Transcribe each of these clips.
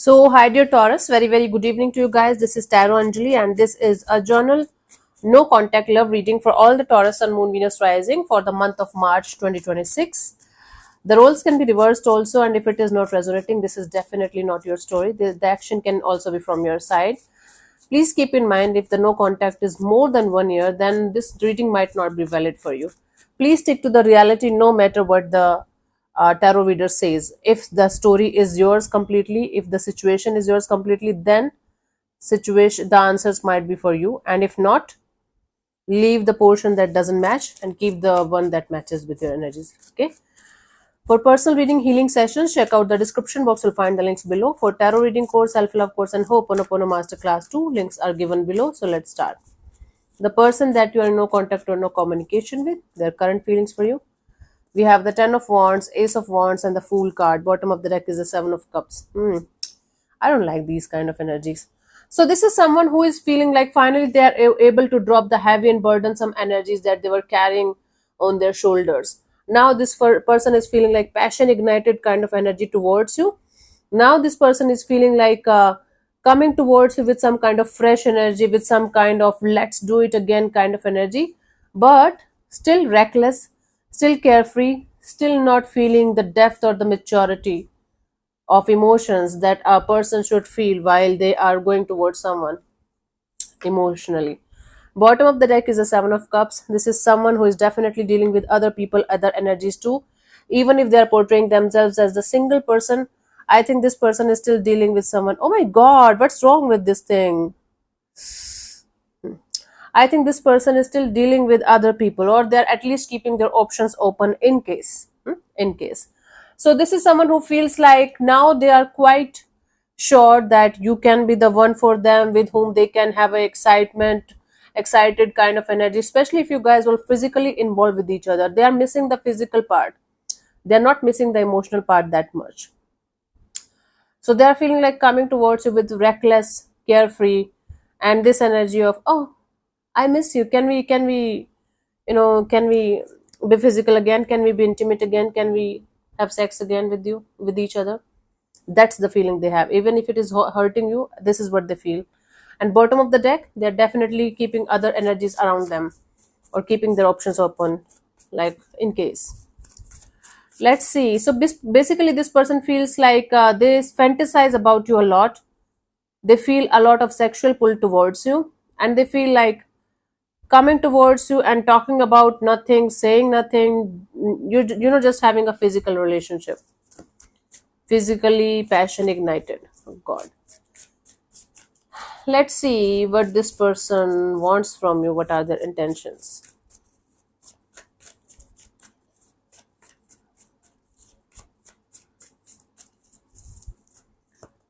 So, hi dear Taurus, very good evening to you guys. This is Tarot Anjali, and this is a journal no contact love reading for all the Taurus and Moon Venus rising for the month of March 2026. The roles can be reversed also, and if it is not resonating, this is definitely not your story. The action can also be from your side. Please keep in mind if the no contact is more than 1 year, then this reading might not be valid for you. Please stick to the reality no matter what the tarot reader says. If the story is yours completely, if the situation is yours completely, then situation the answers might be for you, and if not, leave the portion that doesn't match and keep the one that matches with your energies. Okay. For personal reading healing sessions, check out the description box. You'll find the links below. For tarot reading course, self-love course, and Ho'oponopono Masterclass 2, links are given below. So let's start. The person that you are in no contact or no communication with, their current feelings for you. We have the Ten of Wands, Ace of Wands, and the Fool card. Bottom of the deck is the Seven of Cups. I don't like these kind of energies. So this is someone who is feeling like finally they are able to drop the heavy and burdensome energies that they were carrying on their shoulders. Now this person is feeling like passion ignited kind of energy towards you. Now this person is feeling like coming towards you with some kind of fresh energy, with some kind of let's do it again kind of energy, but still reckless, still carefree, still not feeling the depth or the maturity of emotions that a person should feel while they are going towards someone emotionally. Bottom of the deck is a Seven of Cups. This is someone who is definitely dealing with other people, other energies too. Even if they are portraying themselves as the single person, I think this person is still dealing with someone. Oh my god, what's wrong with this thing? I think this person is still dealing with other people, or they're at least keeping their options open in case. In case. So this is someone who feels like now they are quite sure that you can be the one for them, with whom they can have a excited kind of energy, especially if you guys will physically involved with each other. They are missing the physical part. They're not missing the emotional part that much. So they are feeling like coming towards you with reckless, carefree, and this energy of, oh, I miss you. Can we be physical again? Can we be intimate again? Can we have sex again with you, with each other? That's the feeling they have. Even if it is hurting you, this is what they feel. And bottom of the deck, they're definitely keeping other energies around them, or keeping their options open, like in case. Let's see. So basically, this person feels like they fantasize about you a lot. They feel a lot of sexual pull towards you, and they feel like coming towards you and talking about nothing, saying nothing. Just having a physical relationship, physically passion ignited. Oh God. Let's see what this person wants from you. What are their intentions?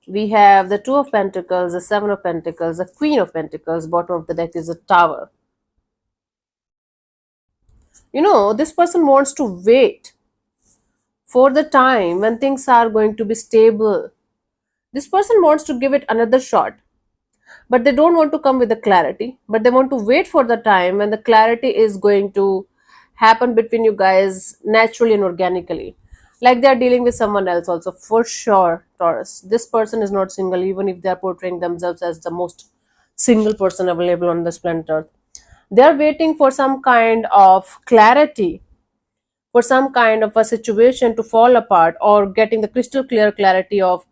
We have the Two of Pentacles, the Seven of Pentacles, the Queen of Pentacles. Bottom of the deck is a Tower. This person wants to wait for the time when things are going to be stable. This person wants to give it another shot, but they don't want to come with the clarity, but they want to wait for the time when the clarity is going to happen between you guys naturally and organically, like they're dealing with someone else also. For sure, Taurus, this person is not single, even if they're portraying themselves as the most single person available on this planet Earth. They're waiting for some kind of clarity, for some kind of a situation to fall apart, or getting the crystal clear clarity of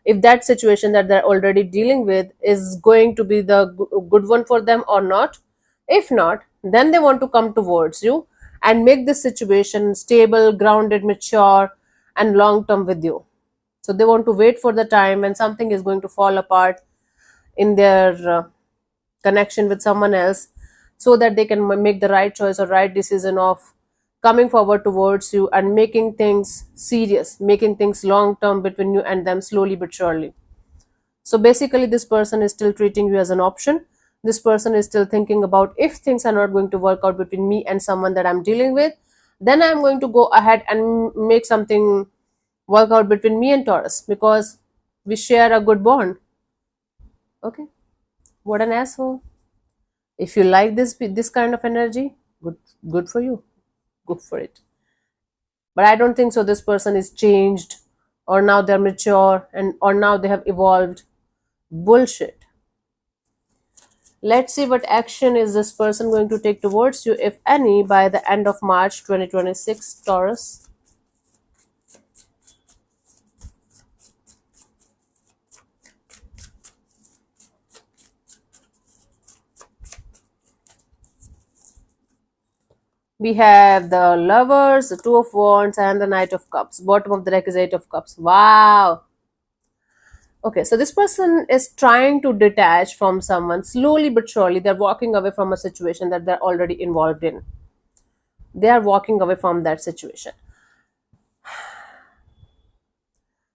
if that situation that they're already dealing with is going to be the good one for them or not. If not, then they want to come towards you and make this situation stable, grounded, mature, and long term with you. So they want to wait for the time when something is going to fall apart in their connection with someone else, so that they can make the right choice or right decision of coming forward towards you and making things serious, making things long term between you and them, slowly but surely. So basically, this person is still treating you as an option. This person is still thinking about, if things are not going to work out between me and someone that I'm dealing with, then I'm going to go ahead and make something work out between me and Taurus, because we share a good bond. Okay, what an asshole. If you like this kind of energy, good for you. Go for it. But I don't think so this person is changed, or now they're mature, and or now they have evolved. Bullshit. Let's see what action is this person going to take towards you, if any, by the end of March 2026, Taurus. We have the Lovers, the Two of Wands, and the Knight of Cups. Bottom of the deck is Eight of Cups. Wow. Okay, so this person is trying to detach from someone slowly but surely. They're walking away from a situation that they're already involved in. They are walking away from that situation.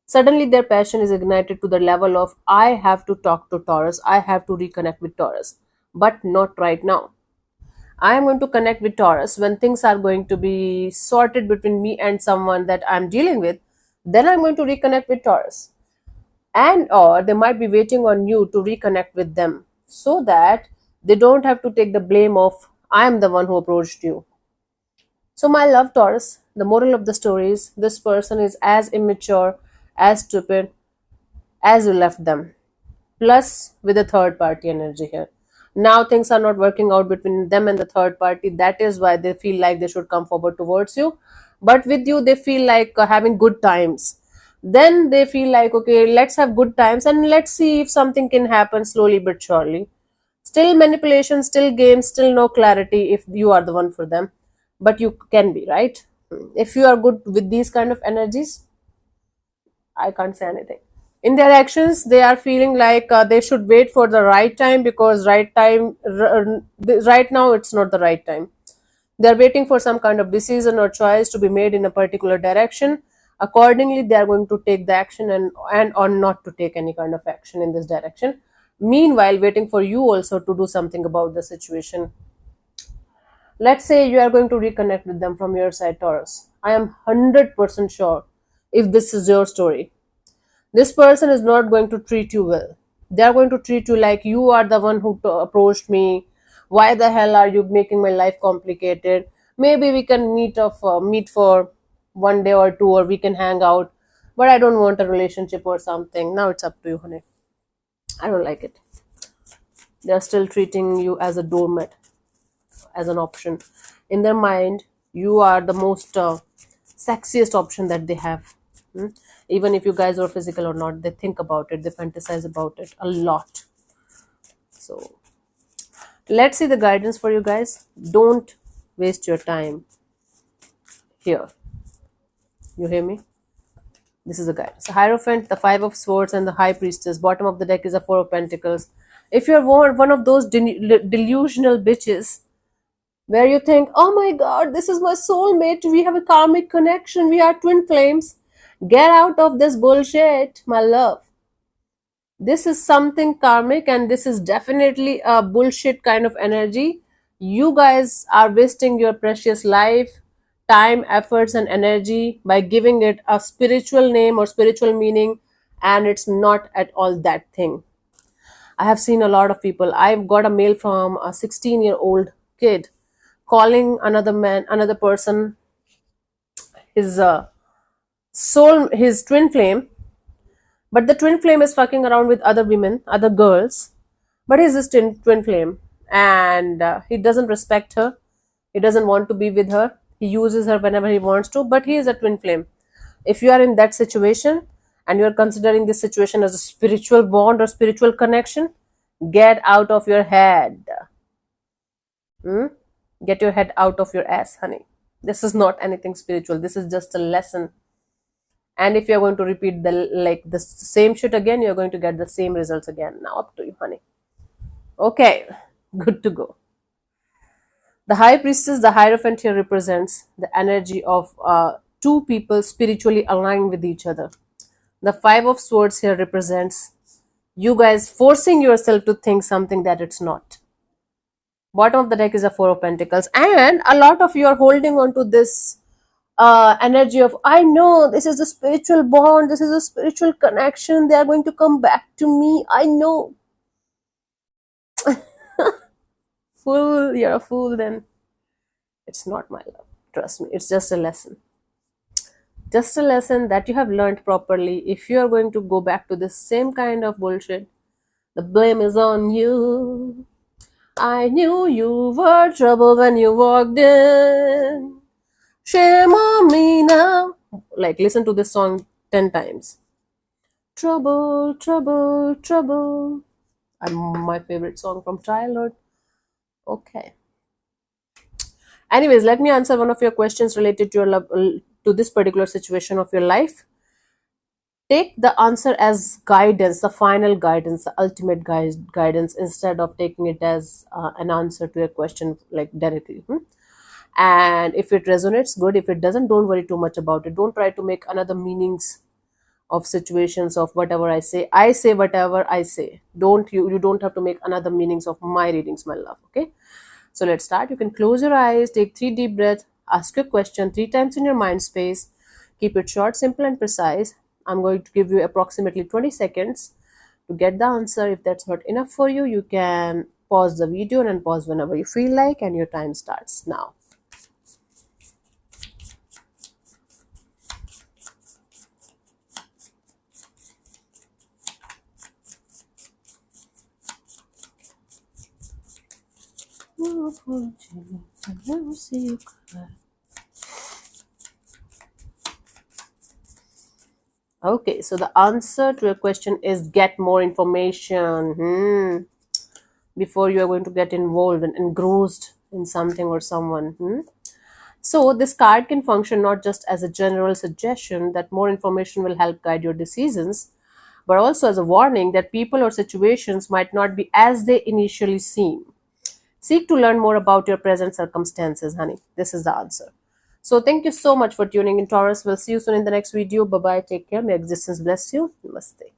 Suddenly, their passion is ignited to the level of I have to talk to Taurus, I have to reconnect with Taurus, but not right now. I am going to connect with Taurus when things are going to be sorted between me and someone that I'm dealing with. Then I'm going to reconnect with Taurus. And or they might be waiting on you to reconnect with them so that they don't have to take the blame of I am the one who approached you. So, my love Taurus, the moral of the story is this person is as immature, as stupid as you left them, plus with the third party energy here. Now things are not working out between them and the third party. That is why they feel like they should come forward towards you. But with you, they feel like having good times. Then they feel like, okay, let's have good times and let's see if something can happen slowly but surely. Still manipulation, still games, still no clarity if you are the one for them. But you can be, right? If you are good with these kind of energies, I can't say anything. In their actions, they are feeling like they should wait for the right time because right now it's not the right time. They are waiting for some kind of decision or choice to be made in a particular direction. Accordingly, they are going to take the action and or not to take any kind of action in this direction. Meanwhile, waiting for you also to do something about the situation. Let's say you are going to reconnect with them from your side, Taurus. I am 100% sure if this is your story, this person is not going to treat you well. They are going to treat you like you are the one who approached me. Why the hell are you making my life complicated? Maybe we can meet for one day or two, or we can hang out. But I don't want a relationship or something. Now it's up to you, honey. I don't like it. They are still treating you as a doormat, as an option. In their mind, you are the most sexiest option that they have. Hmm? Even if you guys are physical or not, they think about it, they fantasize about it a lot. So let's see the guidance for you guys. Don't waste your time here. You hear me? This is the guidance. The Hierophant, the Five of Swords, and the High Priestess. Bottom of the deck is a Four of Pentacles. If you're one of those delusional bitches where you think, oh my god, this is my soulmate, we have a karmic connection, we are twin flames, get out of this bullshit, my love. This is something karmic and this is definitely a bullshit kind of energy. You guys are wasting your precious life, time, efforts, and energy by giving it a spiritual name or spiritual meaning, and it's not at all that thing. I have seen a lot of people. I've got a mail from a 16-year-old kid calling another man, another person, his his twin flame, but the twin flame is fucking around with other women, other girls, but he's his twin flame, and he doesn't respect her. He doesn't want to be with her. He uses her whenever he wants to, but he is a twin flame. If you are in that situation and you are considering this situation as a spiritual bond or spiritual connection, get out of your head. Hmm? Get your head out of your ass, honey. This is not anything spiritual. This is just a lesson. And if you're going to repeat the same shit again, you're going to get the same results again. Now up to you, honey. Okay, good to go. The High Priestess, the Hierophant here represents the energy of two people spiritually aligned with each other. The Five of Swords here represents you guys forcing yourself to think something that it's not. Bottom of the deck is a Four of Pentacles, and a lot of you are holding on to this energy of, I know this is a spiritual bond, this is a spiritual connection, they are going to come back to me, I know. Fool, you're a fool then. It's not, my love, trust me, it's just a lesson. Just a lesson that you have learned properly. If you are going to go back to the same kind of bullshit, the blame is on you. I knew you were trouble when you walked in. Shame on me now. Like, listen to this song 10 times. Trouble, trouble, trouble. And my favorite song from childhood. Okay. Anyways, let me answer one of your questions related to your love, to this particular situation of your life. Take the answer as guidance, the final guidance, the ultimate guidance, instead of taking it as an answer to a question like directly. And if it resonates, good. If it doesn't, don't worry too much about it. Don't try to make another meanings of situations of whatever I say. I say whatever I say. Don't you don't have to make another meanings of my readings, my love. Okay. So let's start. You can close your eyes, take 3 deep breaths, ask your question 3 times in your mind space. Keep it short, simple, and precise. I'm going to give you approximately 20 seconds to get the answer. If that's not enough for you, you can pause the video and pause whenever you feel like, and your time starts now. I never see you cry. Okay, so the answer to your question is get more information before you are going to get involved and engrossed in something or someone. So this card can function not just as a general suggestion that more information will help guide your decisions, but also as a warning that people or situations might not be as they initially seem. Seek to learn more about your present circumstances, honey. This is the answer. So thank you so much for tuning in, Taurus. We'll see you soon in the next video. Bye bye. Take care. May existence bless you. Namaste.